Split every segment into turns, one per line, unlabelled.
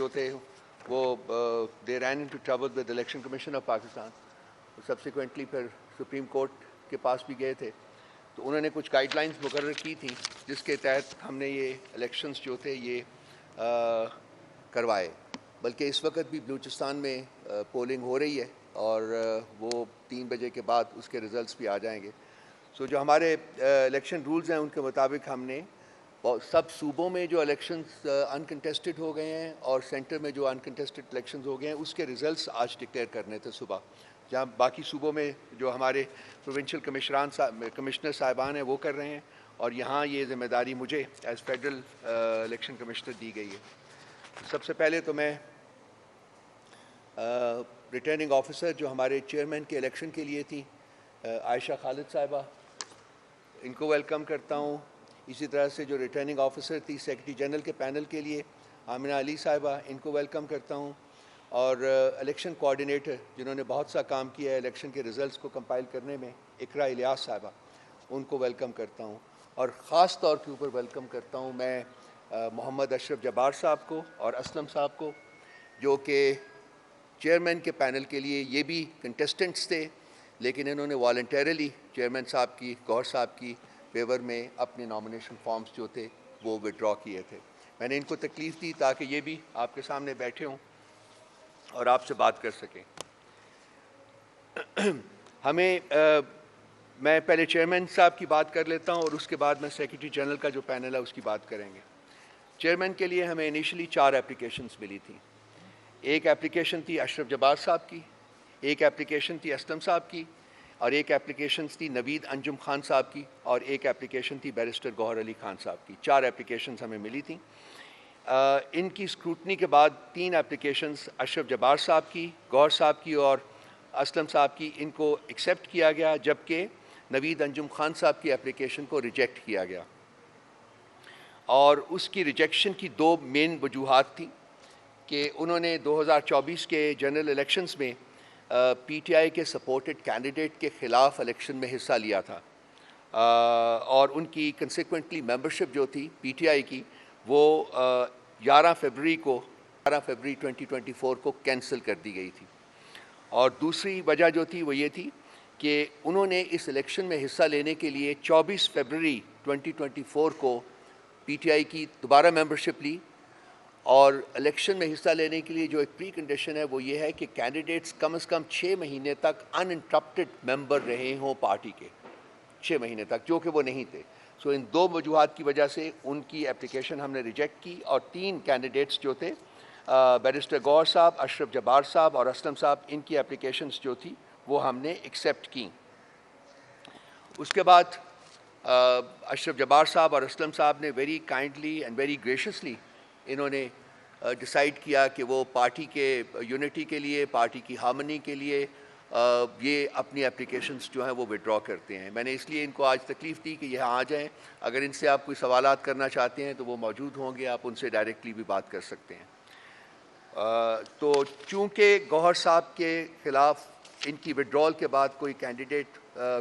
جو تھے وہ they ran into trouble with Election Commission of Pakistan. Subsequently پھر سپریم کورٹ کے پاس بھی گئے تھے, تو انہوں نے کچھ گائیڈ لائنز مقرر کی تھیں جس کے تحت ہم نے یہ الیکشنز جو تھے یہ کروائے. بلکہ اس وقت بھی بلوچستان میں پولنگ ہو رہی ہے اور وہ 3 بجے کے بعد اس کے ریزلٹس بھی آ جائیں گے. سو جو ہمارے الیکشن رولز ہیں ان کے مطابق ہم نے سب صوبوں میں جو الیکشنز انکنٹیسٹڈ ہو گئے ہیں اور سینٹر میں جو انکنٹیسٹڈ الیکشنز ہو گئے ہیں اس کے ریزلٹس آج ڈکلیئر کرنے تھے صبح. جہاں باقی صوبوں میں جو ہمارے پروونشل کمشنر صاحبان ہیں وہ کر رہے ہیں, اور یہاں یہ ذمہ داری مجھے ایز فیڈرل الیکشن کمشنر دی گئی ہے. سب سے پہلے تو میں ریٹرننگ آفیسر جو ہمارے چیئرمین کے الیکشن کے لیے تھی عائشہ خالد صاحبہ, ان کو ویلکم کرتا ہوں. اسی طرح سے جو ریٹرننگ آفیسر تھی سیکرٹری جنرل کے پینل کے لیے آمنہ علی صاحبہ, ان کو ویلکم کرتا ہوں. اور الیکشن کوآرڈینیٹر جنہوں نے بہت سا کام کیا ہے الیکشن کے ریزلٹس کو کمپائل کرنے میں, اقرا الیاس صاحبہ, ان کو ویلکم کرتا ہوں. اور خاص طور کے اوپر ویلکم کرتا ہوں میں محمد اشرف جبار صاحب کو اور اسلم صاحب کو, جو کہ چیئرمین کے پینل کے لیے یہ بھی کنٹیسٹنٹس تھے, لیکن انہوں نے والنٹیرلی چیئرمین صاحب کی, گوہر صاحب کی فیور میں اپنے نامینیشن فارمز جو تھے وہ وڈرا کیے تھے. میں نے ان کو تکلیف دی تاکہ یہ بھی آپ کے سامنے بیٹھے ہوں اور آپ سے بات کر سکیں. ہمیں میں پہلے چیئرمین صاحب کی بات کر لیتا ہوں اور اس کے بعد میں سیکرٹری جنرل کا جو پینل ہے اس کی بات کریں گے. چیئرمین کے لیے ہمیں انیشلی 4 اپلیکیشنز ملی تھیں. ایک اپلیکیشن تھی اشرف جبار صاحب کی, ایک اپلیکیشن تھی اسلم صاحب کی, اور ایک اپلیکیشن تھی نوید انجم خان صاحب کی, اور ایک اپلیکیشن تھی بیرسٹر گوہر علی خان صاحب کی. 4 اپلیکیشنز ہمیں ملی تھیں. ان کی اسکروٹنی کے بعد 3 اپلیکیشنز اشرف جبار صاحب کی, گوہر صاحب کی اور اسلم صاحب کی ان کو ایکسیپٹ کیا گیا, جبکہ نوید انجم خان صاحب کی اپلیکیشن کو ریجیکٹ کیا گیا. اور اس کی ریجیکشن کی 2 مین وجوہات تھیں کہ انہوں نے 2024 کے جنرل الیکشنز میں پی ٹی آئی کے سپورٹڈ کینڈیڈیٹ کے خلاف الیکشن میں حصہ لیا تھا, اور ان کی کنسیکوینٹلی ممبرشپ جو تھی پی ٹی آئی کی وہ 11 فروری 2024 کو کینسل کر دی گئی تھی. اور دوسری وجہ جو تھی وہ یہ تھی کہ انہوں نے اس الیکشن میں حصہ لینے کے لیے 24 فروری 2024 کو پی ٹی آئی کی دوبارہ ممبرشپ لی, اور الیکشن میں حصہ لینے کے لیے جو ایک پری کنڈیشن ہے وہ یہ ہے کہ کینڈیڈیٹس کم از کم 6 مہینے تک ان انٹرپٹڈ ممبر رہے ہوں پارٹی کے, 6 مہینے تک, جو کہ وہ نہیں تھے. سو ان 2 وجوہات کی وجہ سے ان کی اپلیکیشن ہم نے ریجیکٹ کی, اور 3 کینڈیڈیٹس جو تھے بیرسٹر گوہر صاحب, اشرف جبار صاحب اور اسلم صاحب, ان کی اپلیکیشنز جو تھی وہ ہم نے ایکسیپٹ کی. اس کے بعد اشرف جبار صاحب اور اسلم صاحب نے ویری کائنڈلی اینڈ ویری گریشیسلی انہوں نے ڈیسائیڈ کیا کہ وہ پارٹی کے یونٹی کے لیے, پارٹی کی ہارمنی کے لیے یہ اپنی اپلیکیشنز جو ہیں وہ وڈرا کرتے ہیں. میں نے اس لیے ان کو آج تکلیف دی کہ یہاں آ جائیں, اگر ان سے آپ کوئی سوالات کرنا چاہتے ہیں تو وہ موجود ہوں گے, آپ ان سے ڈائریکٹلی بھی بات کر سکتے ہیں. تو چونکہ گوہر صاحب کے خلاف ان کی وڈرال کے بعد کوئی کینڈیڈیٹ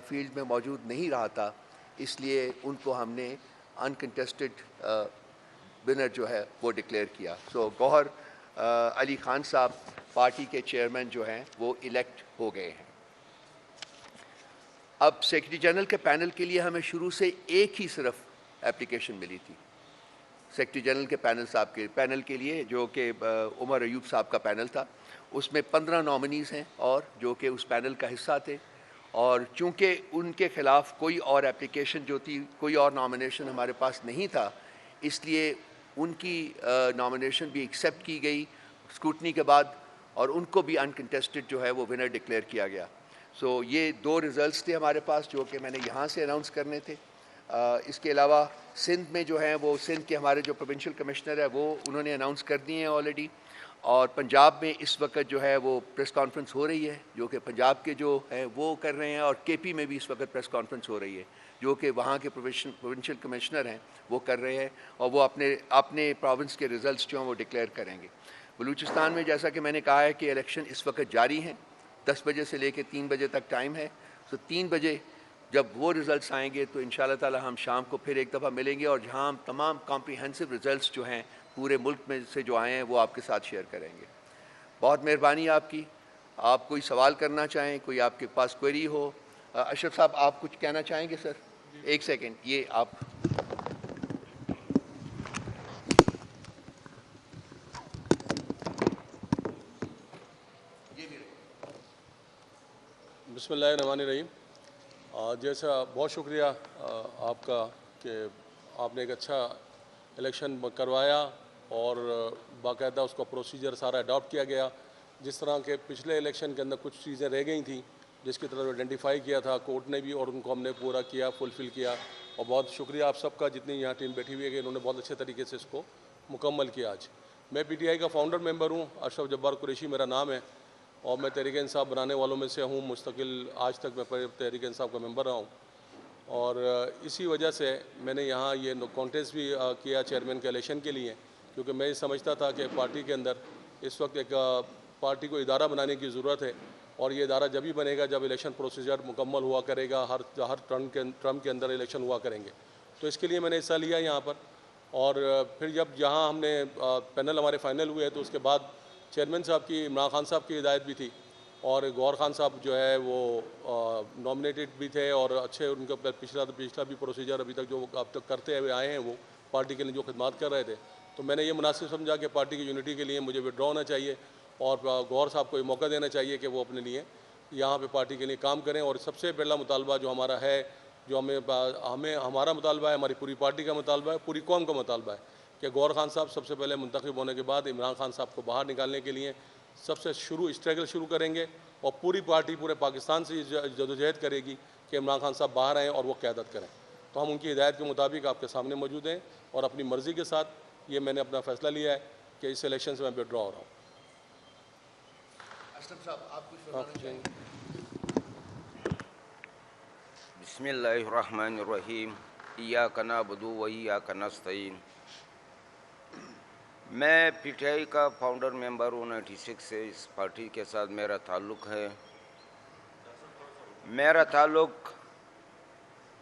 فیلڈ میں موجود نہیں رہا تھا, اس لیے ان کو ہم نے انکنٹیسٹڈ ونر جو ہے وہ ڈکلیئر کیا. سو گوہر علی خان صاحب پارٹی کے چیئرمین جو ہیں وہ الیکٹ ہو گئے ہیں. اب سیکرٹری جنرل کے پینل کے لیے ہمیں شروع سے ایک ہی صرف اپلیکیشن ملی تھی, سیکرٹری جنرل کے پینل کے لیے جو کہ عمر ایوب صاحب کا پینل تھا. اس میں 15 نامنیز ہیں اور جو کہ اس پینل کا حصہ تھے, اور چونکہ ان کے خلاف کوئی اور اپلیکیشن جو تھی, کوئی اور نامینیشن ہمارے پاس نہیں تھا, اس لیے ان کی نامینیشن بھی ایکسیپٹ کی گئی اسکروٹنی کے بعد, اور ان کو بھی انکنٹیسٹڈ جو ہے وہ ونر ڈکلیئر کیا گیا. سو یہ 2 ریزلٹس تھے ہمارے پاس جو کہ میں نے یہاں سے اناؤنس کرنے تھے. اس کے علاوہ سندھ میں جو ہیں وہ سندھ کے ہمارے جو پروونشل کمشنر ہے وہ انہوں نے اناؤنس کر دیے ہیں آلریڈی, اور پنجاب میں اس وقت جو ہے وہ پریس کانفرنس ہو رہی ہے جو کہ پنجاب کے جو ہیں وہ کر رہے ہیں, اور کے پی میں بھی اس وقت پریس کانفرنس ہو رہی ہے جو کہ وہاں کے پروونشل کمشنر ہیں وہ کر رہے ہیں, اور وہ اپنے پروونس کے ریزلٹس جو ہیں وہ ڈکلیئر کریں گے. بلوچستان میں جیسا کہ میں نے کہا ہے کہ الیکشن اس وقت جاری ہیں, 10 بجے سے لے کے 3 بجے تک ٹائم ہے. سو 3 بجے جب وہ ریزلٹس آئیں گے تو انشاءاللہ تعالی ہم شام کو پھر ایک دفعہ ملیں گے, اور جہاں ہم تمام کمپریہنسو ریزلٹس جو ہیں پورے ملک میں سے جو آئے ہیں وہ آپ کے ساتھ شیئر کریں گے. بہت مہربانی آپ کی. آپ کوئی سوال کرنا چاہیں, کوئی آپ کے پاس کوئری ہو. اشرف صاحب آپ کچھ کہنا چاہیں گے سر؟ ایک سیکنڈ, یہ آپ.
بسم اللہ الرحمن الرحیم. جیسا بہت شکریہ آپ کا کہ آپ نے ایک اچھا الیکشن کروایا اور باقاعدہ اس کا پروسیجر سارا اڈاپٹ کیا گیا. جس طرح کے پچھلے الیکشن کے اندر کچھ چیزیں رہ گئی تھیں جس کی طرف آئیڈینٹیفائی کیا تھا کورٹ نے بھی, اور ان کو ہم نے پورا کیا, فلفل کیا. اور بہت شکریہ آپ سب کا جتنی یہاں ٹیم بیٹھی ہوئی ہے کہ انہوں نے بہت اچھے طریقے سے اس کو مکمل کیا. آج میں پی ٹی آئی کا فاؤنڈر ممبر ہوں. اشرف جبار قریشی میرا نام ہے اور میں تحریک انصاف بنانے والوں میں سے ہوں. مستقل آج تک میں تحریک انصاف کا ممبر رہا ہوں اور اسی وجہ سے میں نے یہاں یہ کانٹیسٹ بھی کیا چیئرمین کے الیکشن کے لیے, کیونکہ میں سمجھتا تھا کہ پارٹی کے اندر اس وقت ایک پارٹی کو ادارہ بنانے کی ضرورت ہے, اور یہ ادارہ جب ہی بنے گا جب الیکشن پروسیجر مکمل ہوا کرے گا, ہر ٹرم کے اندر الیکشن ہوا کریں گے. تو اس کے لیے میں نے حصہ لیا یہاں پر. اور پھر جب یہاں ہم نے پینل ہمارے فائنل ہوئے تو اس کے بعد چیئرمین صاحب کی, عمران خان صاحب کی ہدایت بھی تھی, اور گور خان صاحب جو ہے وہ نامنیٹڈ بھی تھے, اور اچھے ان کا پچھلا بھی پروسیجر ابھی تک جو اب تک کرتے ہوئے آئے ہیں وہ پارٹی کے لیے جو خدمات کر رہے تھے. تو میں نے یہ مناسب سمجھا کہ پارٹی کی یونٹی کے لیے مجھے وڈرا ہونا چاہیے اور گور صاحب کو یہ موقع دینا چاہیے کہ وہ اپنے لیے یہاں پہ پارٹی کے لیے کام کریں. اور سب سے پہلا مطالبہ جو ہمارا ہے, جو ہمارا مطالبہ ہے, ہماری پوری پارٹی کا مطالبہ ہے, پوری قوم کا مطالبہ ہے کہ گور خان صاحب سب سے پہلے منتخب ہونے کے بعد عمران خان صاحب کو باہر نکالنے کے لیے سب سے اسٹرگل شروع کریں گے, اور پوری پارٹی پورے پاکستان سے جدوجہد کرے گی کہ عمران خان صاحب باہر آئیں اور وہ قیادت کریں. تو ہم ان کی ہدایت کے مطابق آپ کے سامنے موجود ہیں اور اپنی مرضی کے ساتھ یہ میں نے اپنا فیصلہ لیا ہے کہ اس الیکشن سے میں وڈرا ہو رہا ہوں.
اشرف صاحب آپ کچھ فرمانا چاہیں گے؟
بسم اللہ الرحمن الرحیم. ایاک نعبد و ایاک نستعین. میں پی ٹی آئی کا فاؤنڈر ممبر ہوں 96 سے. اس پارٹی کے ساتھ میرا تعلق ہے. میرا تعلق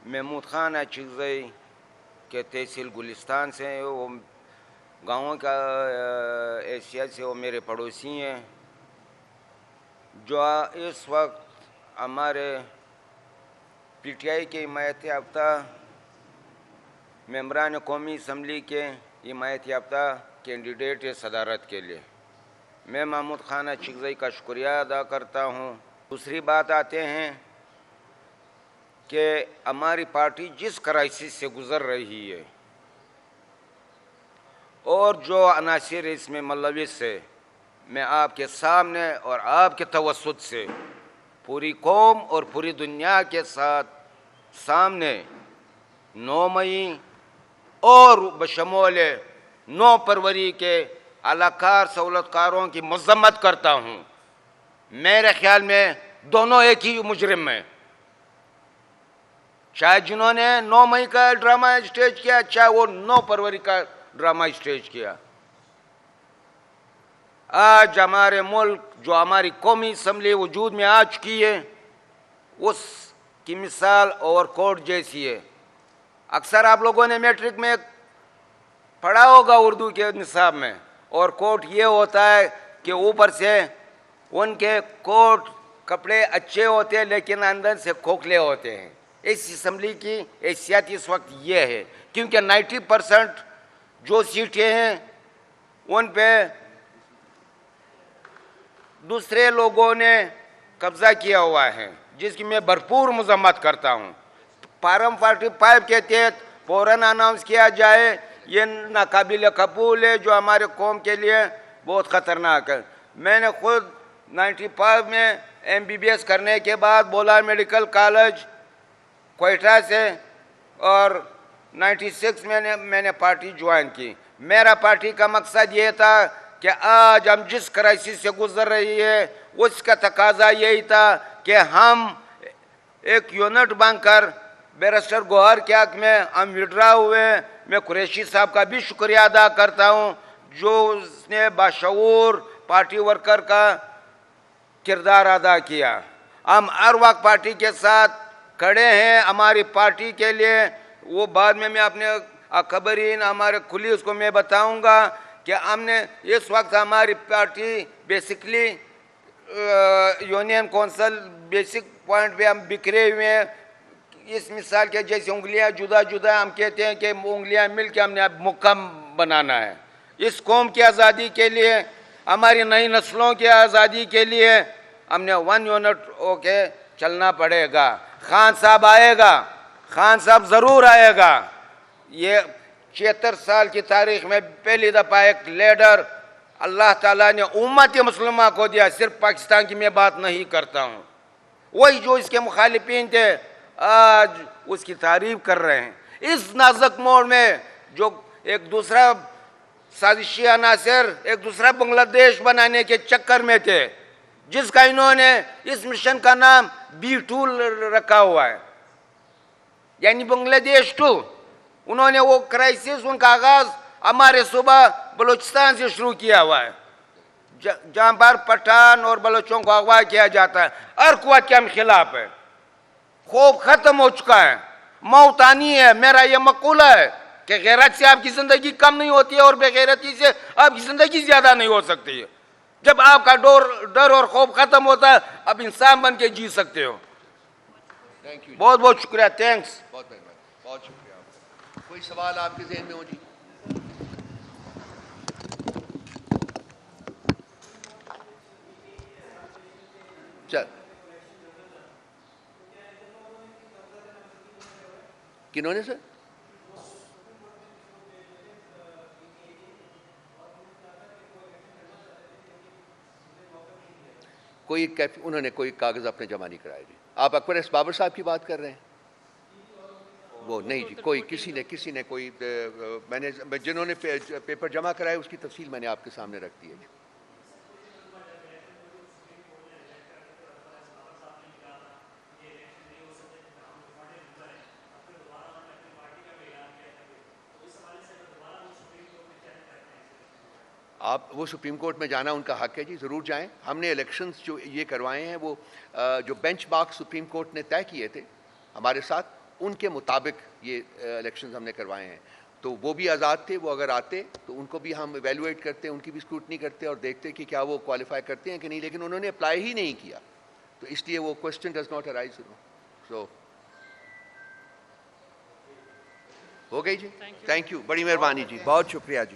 محمود خان اچکزئی کے تحصیل گلستان سے ہے. وہ گاؤں کا حیثیت سے وہ میرے پڑوسی ہیں, جو اس وقت ہمارے پی ٹی آئی کے حمایت یافتہ ممبران قومی اسمبلی کے حمایت یافتہ کینڈیڈیٹ صدارت کے لیے. میں محمود خان اچکزئی کا شکریہ ادا کرتا ہوں. دوسری بات آتے ہیں کہ ہماری پارٹی جس کرائسس سے گزر رہی ہے اور جو عناصر اس میں ملوث ہے, میں آپ کے سامنے اور آپ کے توسط سے پوری قوم اور پوری دنیا کے ساتھ سامنے 9 مئی اور بشمول 9 فروری کے اعلی سہولت کاروں کی مذمت کرتا ہوں. میرے خیال میں دونوں ایک ہی مجرم ہیں, چاہے جنہوں نے 9 مئی کا ڈرامہ اسٹیج کیا, چاہے وہ 9 فروری کا ڈرامہ اسٹیج کیا. آج ہمارے ملک جو ہماری قومی اسمبلی وجود میں آ چکی ہے اس کی مثال اوور کوٹ جیسی ہے. اکثر آپ لوگوں نے میٹرک میں پڑھا ہوگا اردو کے نصاب میں, اور کوٹ یہ ہوتا ہے کہ اوپر سے ان کے کوٹ کپڑے اچھے ہوتے ہیں لیکن اندر سے کھوکھلے ہوتے ہیں. اس اسمبلی کی حیثیت اس وقت یہ ہے کیونکہ 90% جو سیٹیں ہیں ان پہ دوسرے لوگوں نے قبضہ کیا ہوا ہے, جس کی میں بھرپور مذمت کرتا ہوں. فارم 45 کے تحت فوراً اناؤنس کیا جائے, یہ ناقابل قبول ہے, جو ہمارے قوم کے لیے بہت خطرناک ہے. میں نے خود 95 میں MBBS کرنے کے بعد بولا میڈیکل کالج کوئٹہ سے, اور 96 میں نے پارٹی جوائن کی. میرا پارٹی کا مقصد یہ تھا کہ آج ہم جس کرائسس سے گزر رہی ہے اس کا تقاضا یہی تھا کہ ہم ایک یونٹ بن کر بیرسٹر گوہر کے حق میں ہم وڈرا ہوئے. میں قریشی صاحب کا بھی شکریہ ادا کرتا ہوں جو اس نے باشعور پارٹی ورکر کا کردار ادا کیا. ہم ہر وقت پارٹی کے ساتھ کھڑے ہیں ہماری پارٹی کے لیے. وہ بعد میں اپنے اکبرین ہمارے کھلی اس کو میں بتاؤں گا کہ ہم نے اس وقت ہماری party basically union council basic point پہ ہم بکھرے ہوئے ہیں. اس مثال کے جیسے انگلیاں جدا جدا ہم کہتے ہیں کہ انگلیاں مل کے ہم نے اب مکم بنانا ہے. اس قوم کی آزادی کے لیے, ہماری نئی نسلوں کی آزادی کے لیے ہم نے 1 یونٹ ہو کے چلنا پڑے گا. خان صاحب آئے گا, خان صاحب ضرور آئے گا. یہ 76 سال کی تاریخ میں پہلی دفعہ ایک لیڈر اللہ تعالیٰ نے امت مسلمہ کو دیا. صرف پاکستان کی میں بات نہیں کرتا ہوں, وہی جو اس کے مخالفین تھے آج اس کی تعریف کر رہے ہیں. اس نازک موڑ میں جو ایک دوسرا سازشی عناصر ایک دوسرا بنگلہ دیش بنانے کے چکر میں تھے, جس کا انہوں نے اس مشن کا نام B2 رکھا ہوا ہے, یعنی بنگلہ دیش 2. انہوں نے وہ کرائسس, ان کا آغاز ہمارے صوبہ بلوچستان سے شروع کیا ہوا ہے, جہاں پر پٹھان اور بلوچوں کو اغوا کیا جاتا ہے. ہر قوت کے ہم خلاف ہے. خوف ختم ہو چکا ہے, موت آنی ہے. میرا یہ مقولہ ہے کہ غیرت سے آپ کی زندگی کم نہیں ہوتی ہے اور بے غیرتی سے آپ کی زندگی زیادہ نہیں ہو سکتی ہے. جب آپ کا ڈر اور خوف ختم ہوتا ہے, آپ انسان بن کے جی سکتے ہو. بہت بہت شکریہ. تھینکس.
بہت مہربانی, بہت شکریہ آپ کا. کوئی سوال آپ کے ذہن میں ہو جی؟ چل, کنہوں نے سر؟ انہوں نے کوئی کاغذ اپنے جمع نہیں کرائے جی. آپ اکبر ایس بابر صاحب کی بات کر رہے ہیں؟ وہ نہیں جی, کوئی کسی نے کوئی, میں نے جنہوں نے پیپر جمع کرائے اس کی تفصیل میں نے آپ کے سامنے رکھ دی ہے جی. آپ وہ سپریم کورٹ میں جانا ان کا حق ہے جی, ضرور جائیں. ہم نے الیکشنز جو یہ کروائے ہیں وہ جو بینچ مارک سپریم کورٹ نے طے کیے تھے ہمارے ساتھ, ان کے مطابق یہ الیکشنز ہم نے کروائے ہیں. تو وہ بھی آزاد تھے, وہ اگر آتے تو ان کو بھی ہم ایویلویٹ کرتے, ان کی بھی اسکروٹنی کرتے اور دیکھتے کہ کیا وہ کوالیفائی کرتے ہیں کہ نہیں. لیکن انہوں نے اپلائی ہی نہیں کیا, تو اس لیے وہ کوشچن ڈز ناٹ ارائز. سو ہو گئی جی. تھینک یو, بڑی مہربانی جی, بہت شکریہ جی.